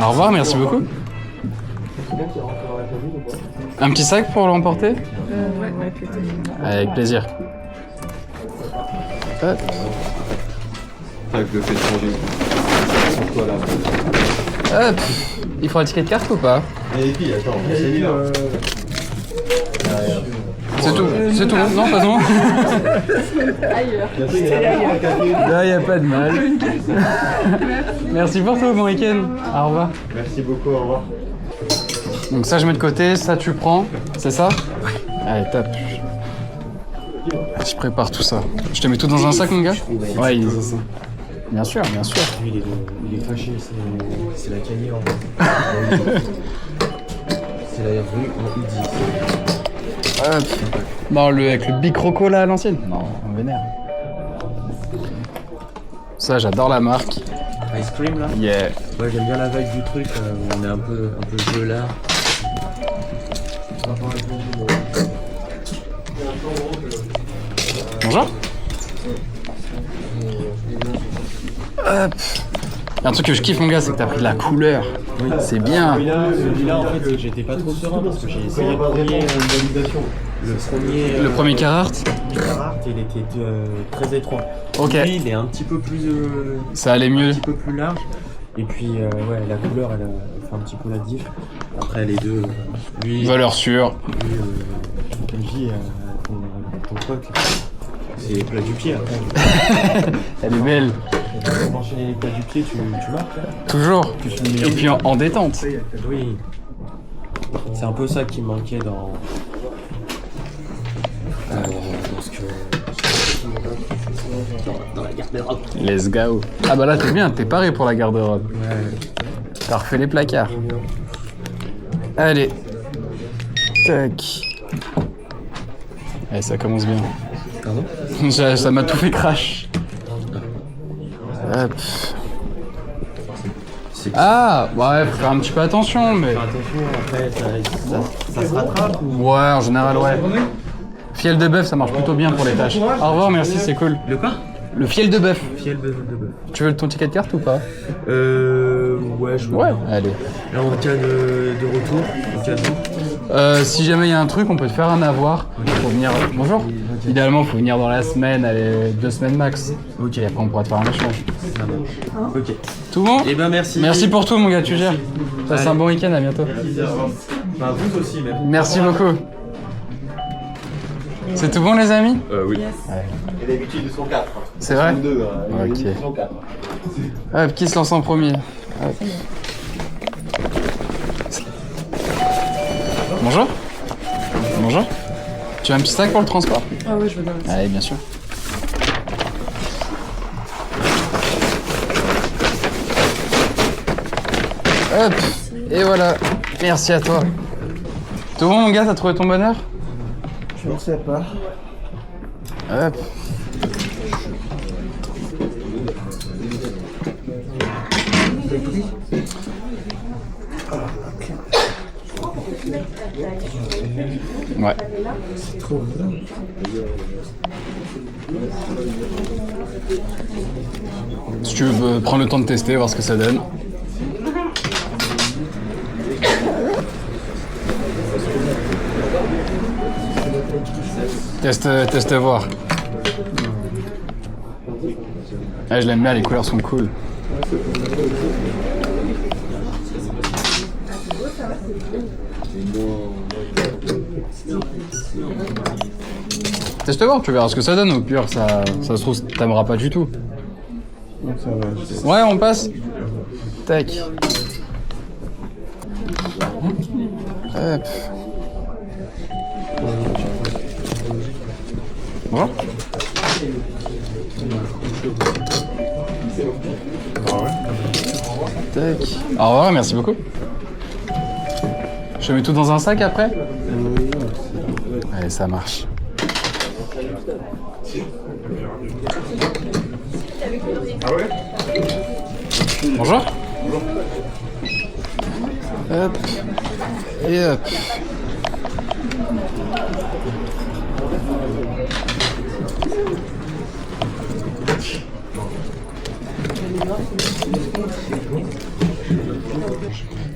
Au revoir, merci beaucoup. Un petit sac pour l'emporter? Ouais, plutôt. Avec plaisir. Hop. Avec le fait de changer. Hop. Il faut un ticket de carte ou pas? Et puis, attends, C'est tout, c'est tout. Non, pas non. Ailleurs. Là, y a pas de mal. Merci pour tout, bon week-end. Au revoir. Merci beaucoup, au revoir. Donc ça, je mets de côté, ça tu prends, c'est ça? Allez, top. Je prépare tout ça. Je te mets tout dans un sac, mon gars? Ouais, c'est ça. Bien sûr, bien sûr. Lui, il est fâché, c'est la cahier en c'est la rue en U10. Hop. Non, avec le Big Croco là à l'ancienne? Non, on vénère. Ça, j'adore la marque. Ice cream là? Yeah. Ouais, j'aime bien la vague du truc, où on est un peu gelard. Bonjour. Hop. Un truc que je kiffe, mon gars, c'est que t'as pris de la couleur. Oui. C'est bien. Celui-là, en fait, j'étais pas trop serein parce que j'ai essayé le premier Carhartt, il était très étroit. Ok. Lui, il est un petit peu plus. Ça allait mieux. Un petit peu plus large. Et puis, ouais, la couleur, elle fait un petit peu la diff. Après, les deux. Lui. Valeur sûre. Lui, LG, ton pote, c'est les plats du pied après. Elle est belle. Pour enchaîner les plats du pied, tu marques là? Toujours. Et puis en détente. Oui. C'est un peu ça qui me manquait dans la garde-robe. Let's go. Ah bah là t'es bien, t'es paré pour la garde-robe. Ouais. T'as refait les placards. Allez. Tac. Allez, ça commence bien. Pardon? Ça m'a tout fait crash. Hop. Ah, ouais, faut faire un petit peu attention, mais... Attention, après, ça se rattrape ou... Ouais, en général, ouais. Fiel de bœuf, ça marche plutôt bien pour les tâches. Au revoir, merci, c'est cool. Le quoi? Le fiel de bœuf. Fiel de bœuf. Tu veux ton ticket de carte ou pas? Ouais, Ouais, je Ouais, allez. Là, en cas de retour, en cas de... Si jamais il y a un truc, on peut te faire un avoir. Faut venir. Bonjour. Idéalement, faut venir dans la semaine, allez, 2 semaines max. Ok. Et après, on pourra te faire un échange. Ok. Tout bon? Eh ben merci. Merci pour tout, mon gars, tu gères. Passe un bon week-end, à bientôt. Bah, vous aussi, même. Merci beaucoup. C'est tout bon, les amis? Oui. Et d'habitude, ils sont 4. C'est vrai? 2, Ok. ils sont 4. Hop, qui se lance en premier? Hop. Bonjour. Bonjour. Tu as un petit sac pour le transport? Ah oui, je veux bien. Allez, bien sûr. Hop. Et voilà. Merci à toi. Tout bon, mon gars, t'as trouvé ton bonheur? Je ne sais pas. Hop. Ouais. C'est trop bien. Si tu veux prendre le temps de tester, voir ce que ça donne. Teste voir. Ah, je l'aime bien, les couleurs sont cool. Teste voir, tu verras ce que ça donne. Au pire, ça se trouve, t'aimeras pas du tout. Donc ça va. Ouais, on passe. Tac. Hop. Bonjour. Tac. Au revoir, merci beaucoup. Je mets tout dans un sac après? Allez, ça marche. Bonjour. Hop. Et hop.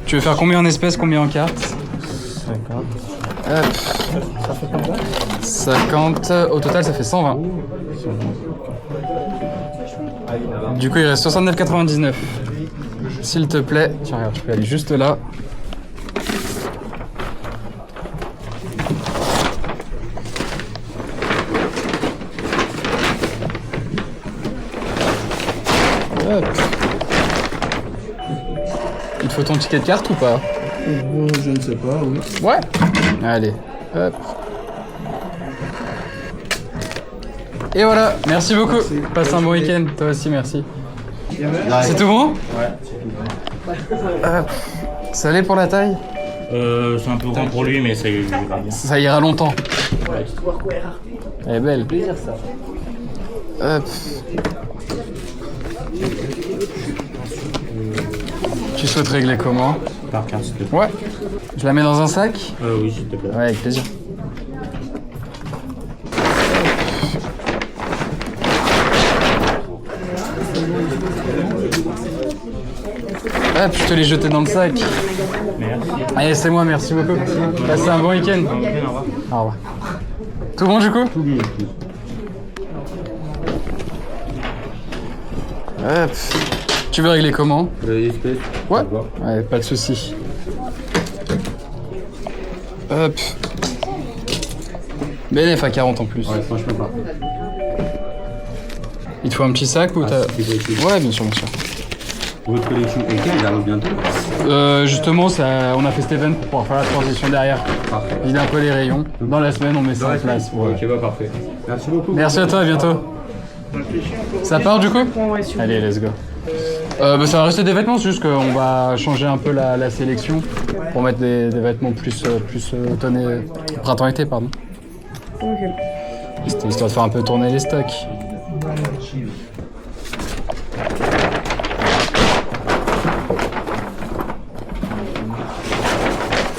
Tu veux faire combien en espèces, combien en cartes? 50. Hop. Ça fait combien? 50. Au total, ça fait 120. Du coup, il reste 69,99. S'il te plaît, tiens, regarde, tu peux aller juste là. Hop. Il te faut ton ticket de carte ou pas? Je ne sais pas, oui. Ouais. Allez, hop. Et voilà, merci beaucoup. Passe un bon week-end, toi aussi, merci. C'est tout bon? Ouais. Ça allait pour la taille? C'est un peu grand pour lui, mais ça ira bien. Ça ira longtemps. Elle est belle. Hop. Tu souhaites régler comment? Par carte, s'il te plaît. Ouais. Je la mets dans un sac? Oui, s'il te plaît. Ouais, avec plaisir. Hop, je te l'ai jeté dans le sac. Merci. Allez, c'est moi, merci beaucoup. Passez un bon week-end. Au revoir. Tout bon du coup? Tout bien. Hop. Tu veux régler comment? Ouais. Ouais, pas de soucis. Hop. BNF à 40 en plus. Ouais, franchement pas. Il te faut un petit sac ou t'as... Ouais, bien sûr, bien sûr. Votre collection elle arrive bientôt? Justement, ça, on a fait cet event pour pouvoir faire la transition derrière. Parfait. Vider un peu les rayons. Dans la semaine, on met ça en place. Ouais. Ok, bah parfait. Merci beaucoup. Merci à toi, à bientôt. Ça part du coup? Allez, let's go. Ça va rester des vêtements, c'est juste qu'on va changer un peu la sélection pour mettre des vêtements plus automne et printemps-été, pardon. C'était histoire de faire un peu tourner les stocks.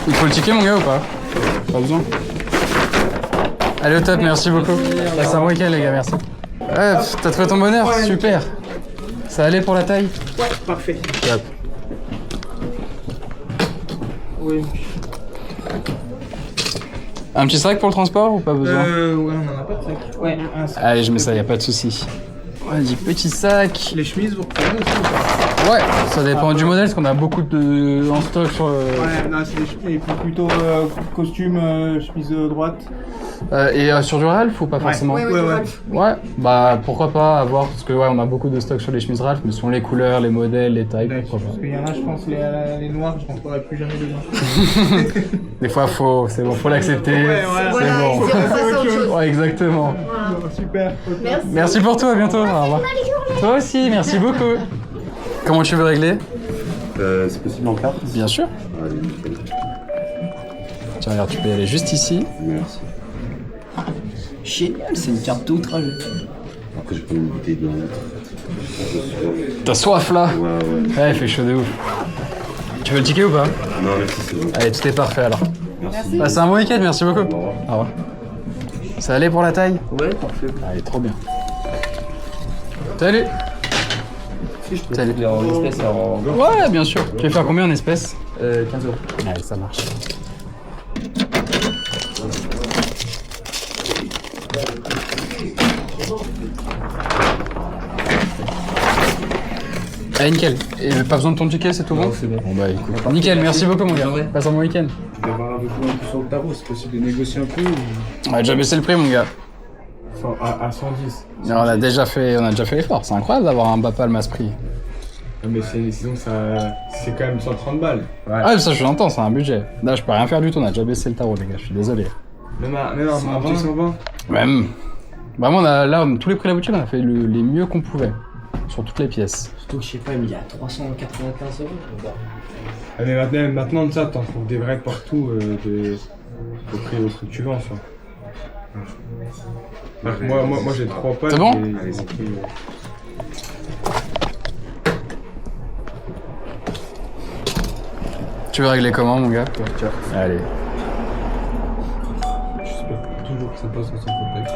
Il faut le ticket, mon gars, ou pas? Pas besoin. Allez, au top, merci beaucoup. Passe un bon week-end, les gars, merci. T'as trouvé ton bonheur? Super. Ça allait pour la taille? Ouais, parfait. Top. Oui. Un petit sac pour le transport ou pas besoin? Ouais, on en a pas de sac. Ouais, un sac. Allez, je mets ça, y a pas de souci. Ouais, du petit sac. Les chemises, vous reprenez aussi ou pas? Ouais, ça dépend du modèle, parce qu'on a beaucoup de en stock sur. Ouais, non, c'est des chemises plutôt costume, chemise droite. Et sur du Ralph ou pas forcément? Ouais. Ouais, bah pourquoi pas avoir, parce que ouais, on a beaucoup de stock sur les chemises Ralph, mais selon les couleurs, les modèles, les tailles, pourquoi Parce pas. qu'il y en a, je pense, les noirs, je rentrerai plus jamais dedans. Des fois, c'est bon, faut l'accepter. Ouais, voilà. C'est bon. C'est autre chose. Ouais, exactement. Super. Merci. Merci pour tout, à bientôt. Au revoir. Toi aussi, merci beaucoup. Comment tu veux régler? C'est possible en carte? Bien sûr. Allez, nickel. Tiens, regarde, tu peux y aller juste ici. Merci. Génial, c'est une carte de trajet. Après, j'ai pas une bouteille de T'as soif là? Ouais. Ouais, il fait chaud de ouf. Tu veux le ticket ou pas? Non, merci, c'est bon. Allez, tout est parfait alors. Merci. Bah, c'est un bon week-end, merci beaucoup. Au revoir. Ça allait pour la taille? Ouais, parfait. Allez, trop bien. Salut. Salut. En espèces, en... Ouais, bien sûr. Tu veux faire combien en espèces? 15 euros. Allez, ça marche. Allez, nickel. Et pas besoin de ton ticket, c'est tout bon? C'est bon. Bon bah écoute. Nickel, merci beaucoup mon gars. Passe un bon week-end. Tu peux avoir un peu plus sur le tarot, c'est possible de négocier un peu ou... On a déjà baissé le prix mon gars. Enfin, à 110. On a déjà fait l'effort. C'est incroyable d'avoir un bas palme à ce prix. Non, mais sinon, c'est quand même 130 balles. Ouais. Ah ça je l'entends, c'est un budget. Là je peux rien faire du tout, on a déjà baissé le tarot les gars, je suis désolé. Même à 120. Même. Vraiment là, tous les prix de la boutique on a fait les mieux qu'on pouvait. Sur toutes les pièces. Surtout que je sais pas, il y a 395 euros. Ah, mais maintenant de ça, t'en trouves des vrais partout au prix que tu vends, ça. Moi j'ai 3 potes. C'est bon? Tu veux régler comment mon gars? Allez. J'espère toujours que ça passe en sans contact.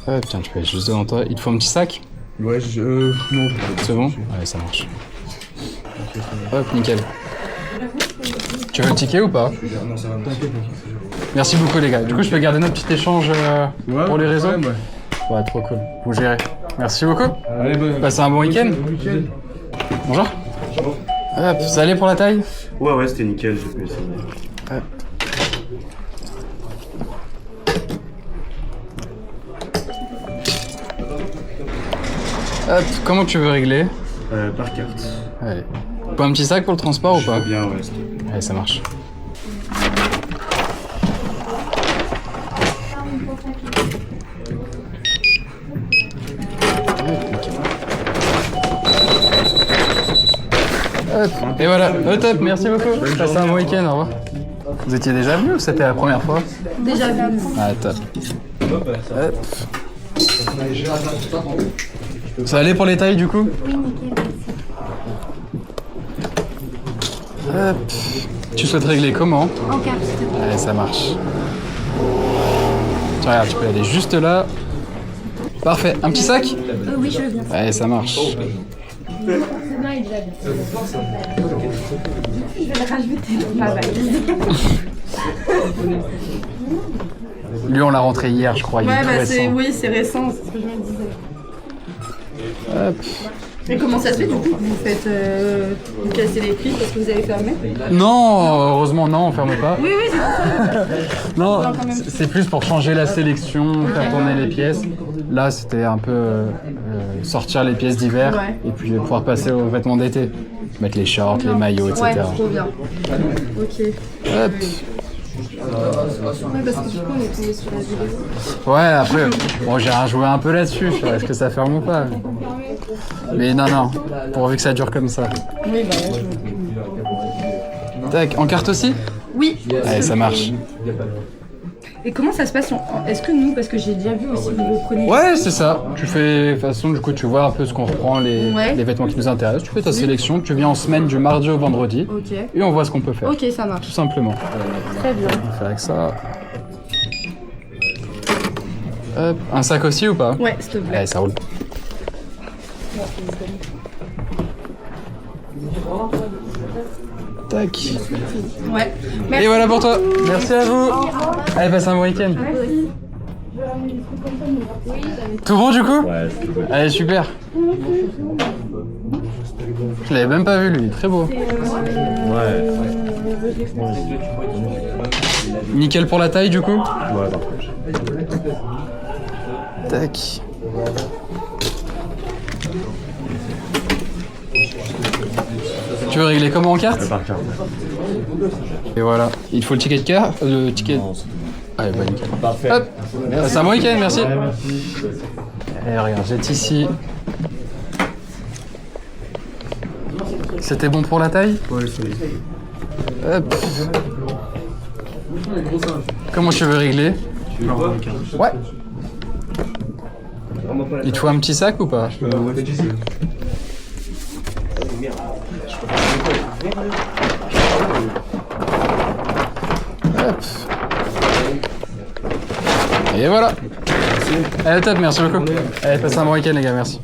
Ah putain, tu peux aller juste devant toi. Il te faut un petit sac? Ouais, non. C'est bon? Allez, ça marche. Hop, nickel. Tu veux le ticket ou pas? Non, ça va. T'inquiète. Merci beaucoup les gars. Du coup, je peux garder notre petit échange pour les réseaux? Ouais. Ouais, trop cool. Vous gérez. Merci beaucoup. Allez, bonne. Passez un bon week-end. Bonjour. Hop, ça allait pour la taille? Ouais, c'était nickel, j'ai pu essayer. Hop, comment tu veux régler? Par carte. Allez. Pas un petit sac pour le transport ou pas? Bien, ouais. Allez, ça marche. Hop, et voilà, au top, merci beaucoup. Passez un bon week-end, au revoir. Vous étiez déjà venu ou c'était la première fois? Déjà vu. Ah, top. Hop. Ça allait pour les tailles du coup? Oui, nickel. Hop. Tu souhaites régler comment? En carte, s'il te plaît. Allez, ça marche. Tiens, regarde, tu peux aller juste là. Parfait. Un petit sac? Oui, je veux bien. Allez, ça marche. Non, il est déjà bien. Je vais le rajouter dans ma valise. Lui, on l'a rentré hier, je crois. Il est tout récent. oui, c'est récent, c'est ce que je me disais. Hop. Et comment ça se fait du coup que vous faites vous cassez les prix parce que vous avez fermé? Non, heureusement, non, on ferme pas. Oui, c'est ça. Non, c'est plus pour changer la sélection, faire tourner les pièces. Là, c'était un peu sortir les pièces d'hiver et puis pouvoir passer aux vêtements d'été. Mettre les shorts, les maillots, etc. Ouais, trop bien. Ok. Hop. Ouais, parce que du coup, on est tombé sur la vidéo. Ouais, après, bon, j'ai joué un peu là-dessus, je sais pas est-ce que ça ferme ou pas. Mais non, pourvu que ça dure comme ça. Oui, bah ouais, je... Tac, en carte aussi? Oui. Allez, ça marche. Et comment ça se passe? Est-ce que nous, parce que j'ai déjà vu aussi que vous prenez... Ouais, c'est ça. Tu fais, de toute façon, du coup, tu vois un peu ce qu'on reprend, les vêtements qui nous intéressent. Tu fais ta sélection, tu viens en semaine du mardi au vendredi. Ok. Et on voit ce qu'on peut faire. Ok, ça marche. Tout simplement. Très bien. On va faire avec ça. Hop, un sac aussi ou pas? Ouais, s'il te plaît. Allez, ça roule. Tac. Ouais. Et voilà pour toi. Merci à vous. Allez, passe un bon week-end. Tout bon du coup? Ouais, c'est tout. Allez, super. Je l'avais même pas vu lui, très beau. Ouais. Nickel pour la taille du coup? Ouais, parfait. Tac. Tu veux régler comment en carte? Par carte. Et voilà. Il faut le ticket de carte? Le ticket. Allez, bah nickel. Parfait. Hop. Passe un bon week-end, merci. Ouais, merci. Et regarde, j'ai ici. C'était bon pour la taille? Ouais, c'est Hop. Comment tu veux régler? Ouais. Il te faut un petit sac ou pas? Hop. Et voilà. Allez, top, merci beaucoup. Allez, passez un bon week-end les gars, merci.